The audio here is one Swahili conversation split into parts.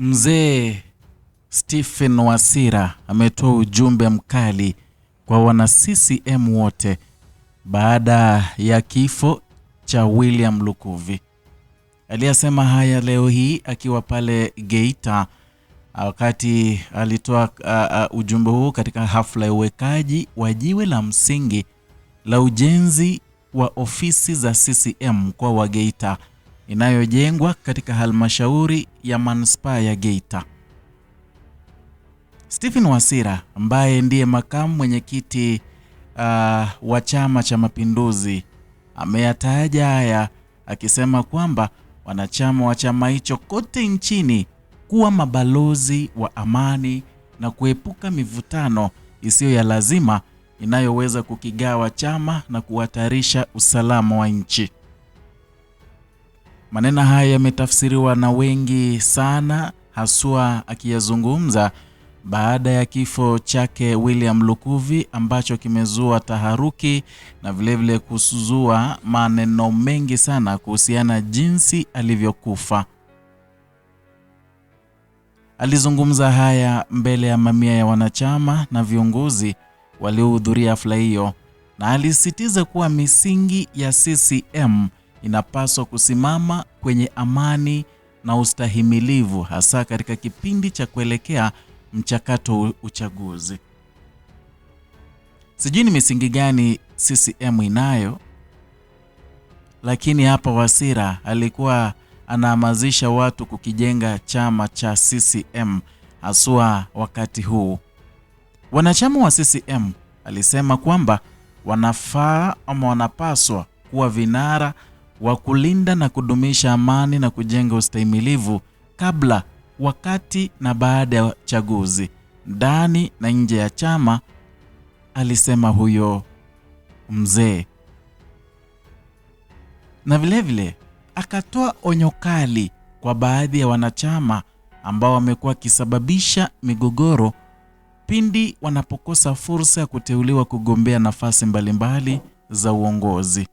Mzee Stephen Wasira ametoa ujumbe mkali kwa wana CCM wote baada ya kifo cha William Lukuvi. Aliyasema haya leo hii akiwa pale Geita wakati alitoa ujumbe huu katika hafla ya uwekaji wa jiwe la msingi la ujenzi wa ofisi za CCM mkoa wa Geita inayojengwa katika halmashauri ya manispaa ya Geita. Stephen Wasira ambaye ndiye makamu mwenyekiti wa Chama cha Mapinduzi ameyataja haya akisema kwamba wanachama wa chama hicho kote nchini kuwa mabalozi wa amani na kuepuka mivutano isiyo ya lazima inayoweza kukigawa chama na kuhatarisha usalama wa nchi. Maneno haya yametafsiriwa na wengi sana, haswa akiyazungumza baada ya kifo chake William Lukuvi ambacho kimezua taharuki na vilevile kuzua maneno mengi sana kuhusiana jinsi alivyokufa. Alizungumza haya mbele ya mamia ya wanachama na viongozi waliohudhuria hafla hiyo, na alisisitiza kuwa misingi ya CCM inapaswa kusimama kwenye amani na ustahimilivu, hasa katika kipindi cha kuelekea mchakato uchaguzi. Sijui ni misingi gani CCM inayo, lakini hapa Wasira alikuwa anahamasisha watu kukijenga chama cha CCM haswa wakati huu. Wanachama wa CCM alisema kwamba wanafaa ama wanapaswa kuwa vinara wa kulinda na kudumisha amani na kujenga ustahimilivu kabla, wakati na baada ya chaguzi, ndani na nje ya chama, alisema huyo mzee. Na vilevile akatoa onyo kali kwa baadhi ya wanachama ambao wamekuwa wakisababisha migogoro pindi wanapokosa fursa ya kuteuliwa kugombea nafasi mbalimbali za uongozi.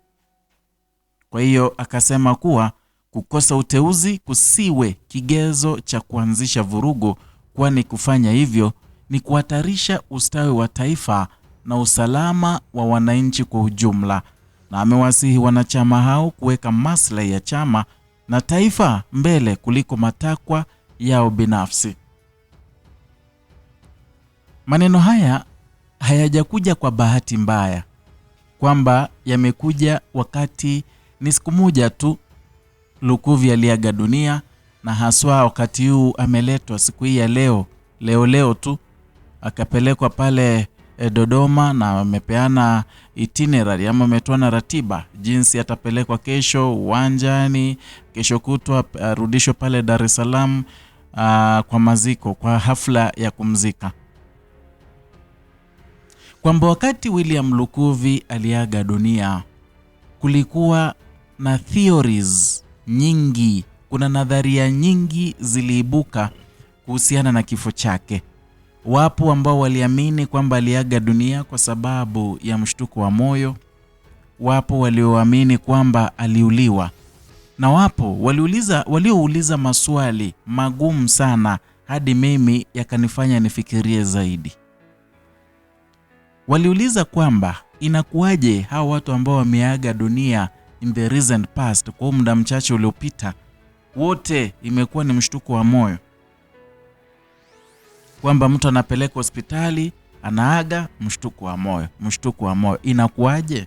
Kwa hiyo akasema kuwa kukosa uteuzi kusiwe kigezo cha kuanzisha vurugu, kwani kufanya hivyo ni kuhatarisha ustawi wa taifa na usalama wa wananchi kwa ujumla, na amewasihi wanachama hao kuweka maslahi ya chama na taifa mbele kuliko matakwa yao binafsi. Maneno haya hayajakuja kwa bahati mbaya, kwamba yamekuja wakati ni siku moja tu Lukuvi aliaga dunia, na haswa wakati huu ameletwa siku hii ya leo tu akapelekwa pale Dodoma, na amepeana itinerary ama ametoa na ratiba jinsi atapelekwa kesho uwanjani, kesho kutwa arudishwe pale Dar es Salaam kwa maziko, kwa hafla ya kumzika. Kwamba wakati William Lukuvi aliaga dunia kulikuwa na theories nyingi, kuna nadharia nyingi ziliibuka kuhusiana na kifo chake. Wapo ambao waliamini kwamba aliaga dunia kwa sababu ya mshtuko wa moyo, wapo walioamini kwamba aliuliwa, na wapo waliouliza maswali magumu sana hadi mimi yakanifanya nifikirie zaidi. Waliuliza kwamba inakuwaje hao watu ambao wameaga dunia in the recent past, kwa muda mchache uliopita, wote imekuwa ni mshtuko wa moyo, kwamba mtu anapeleka hospitali anaaga mshtuko wa moyo. Inakuwaje?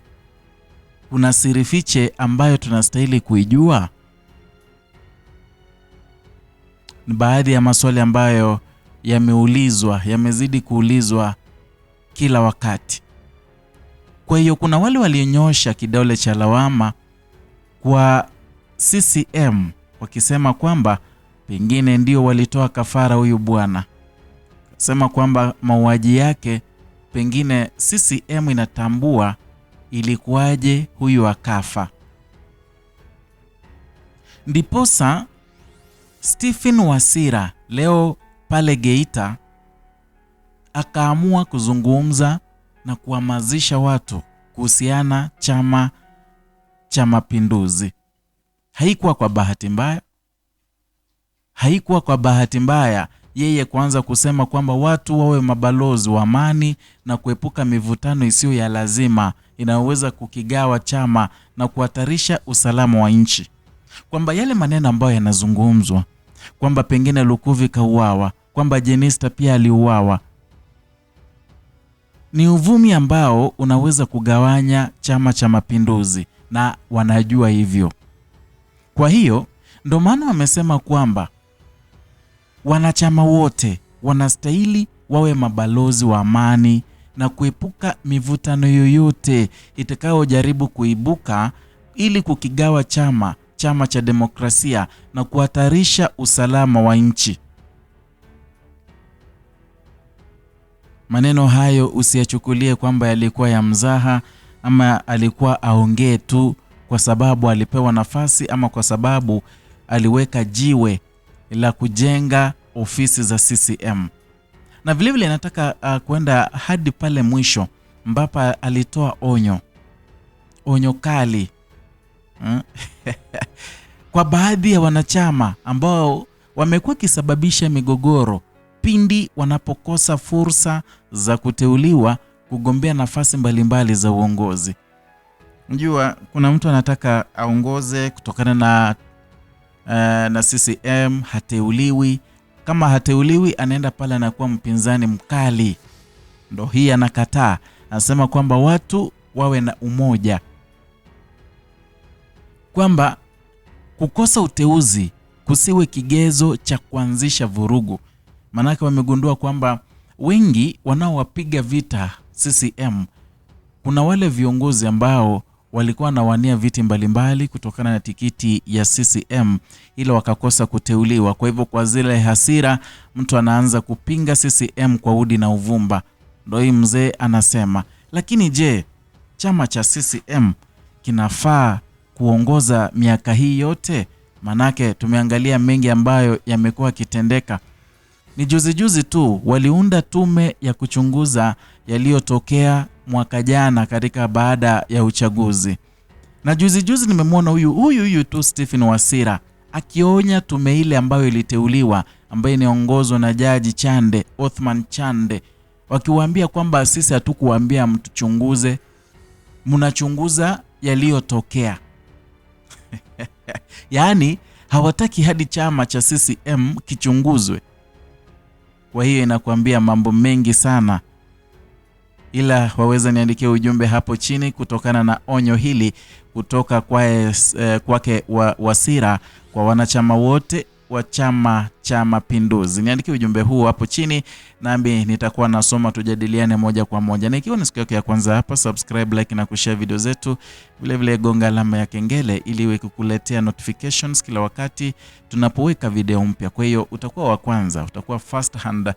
Kuna siri fiche ambayo tunastahili kuijua? Ni baadhi ya maswali ambayo yamezidi kuulizwa kila wakati. Kwa hiyo kuna wale walionyosha kidole cha lawama kwa CCM wakisema kwamba pengine ndio walitoa kafara huyu bwana. Sema kwamba mauaji yake pengine CCM inatambua ilikuwaje huyu akafa. Ndiposa Stephen Wasira leo pale Geita akaamua kuzungumza na kuhamasisha watu kuhusiana Chama cha Mapinduzi. Haikuwa kwa bahati mbaya, haikuwa kwa bahati mbaya yeye kuanza kusema kwamba watu wawe mabalozi wa amani na kuepuka mivutano isiyo ya lazima inayoweza kukigawa chama na kuhatarisha usalama wa nchi. Kwamba yale maneno ambayo yanazungumzwa kwamba pengine Lukuvi kauawa, kwamba Jenista pia aliuawa, ni uvumi ambao unaweza kugawanya Chama cha Mapinduzi na wanajua hivyo. Kwa hiyo ndio maana wamesema kwamba wanachama wote wanastahili wawe mabalozi wa amani na kuepuka mivutano yoyote itakayojaribu kuibuka ili kukigawa chama cha demokrasia na kuhatarisha usalama wa nchi. Maneno hayo usiyachukulie kwamba yalikuwa ya mzaha ama alikuwa aongee tu kwa sababu alipewa nafasi ama kwa sababu aliweka jiwe la kujenga ofisi za CCM. Na vile vile nataka kwenda hadi pale mwisho ambapo alitoa onyo kali kwa baadhi ya wanachama ambao wamekuwa kisababisha migogoro pindi wanapokosa fursa za kuteuliwa kugombea nafasi mbalimbali za uongozi. Unajua kuna mtu anataka aongoze kutokana na CCM, hateuliwi. Kama hateuliwi anaenda pale na kuwa mpinzani mkali. Ndio hii anakataa. Anasema kwamba watu wawe na umoja. Kwamba kukosa uteuzi kusiwe kigezo cha kuanzisha vurugu. Manake wamegundua kwamba wengi wanaowapiga vita CCM, kuna wale viongozi ambao walikuwa nawania viti mbalimbali kutokana na tikiti ya CCM ila wakakosa kuteuliwa. Kwa hivyo kwa zile hasira mtu anaanza kupinga CCM kwa udi na uvumba. Ndio hii mzee anasema, lakini je, chama cha CCM kinafaa kuongoza miaka hii yote? Manake tumeangalia mengi ambayo yamekuwa kitendeka. Ni juzi tu waliunda tume ya kuchunguza yaliyotokea mwaka jana katika baada ya uchaguzi. Na juzi nimemwona huyu tu Stephen Wasira akionya tume ile ambayo iliteuliwa ambayo inaongozwa na Jaji Chande, Othman Chande, wakiwaambia kwamba sisi hatukuambia mtuchunguze, mnachunguza yaliyotokea. Yaani hawataki hadi chama cha CCM kichunguzwe. Kwa hiyo inakuambia mambo mengi sana. Ila waweza niandikia ujumbe hapo chini kutokana na onyo hili kutoka kwake Wasira kwa wanachama wote wa Chama cha Mapinduzi. Niandikie ujumbe huu hapo chini nami nitakuwa nasoma, tujadiliane moja kwa moja. Na ikiwa ni siku yako ya kwanza hapa, subscribe, like na kushare video zetu. Vile vile gonga alama ya kengele ili iwe kukuletea notifications kila wakati tunapoweka video mpya. Kwa hiyo utakuwa wa kwanza, utakuwa first hand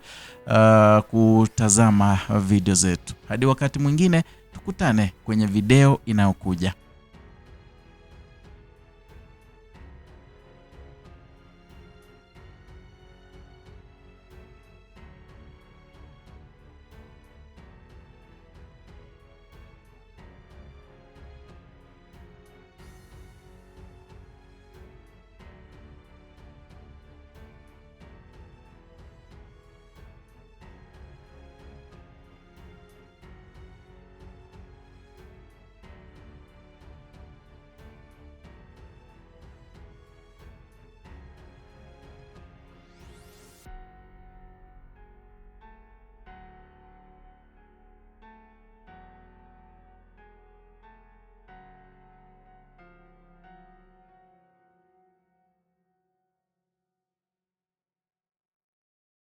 kutazama video zetu. Hadi wakati mwingine tukutane kwenye video inayokuja.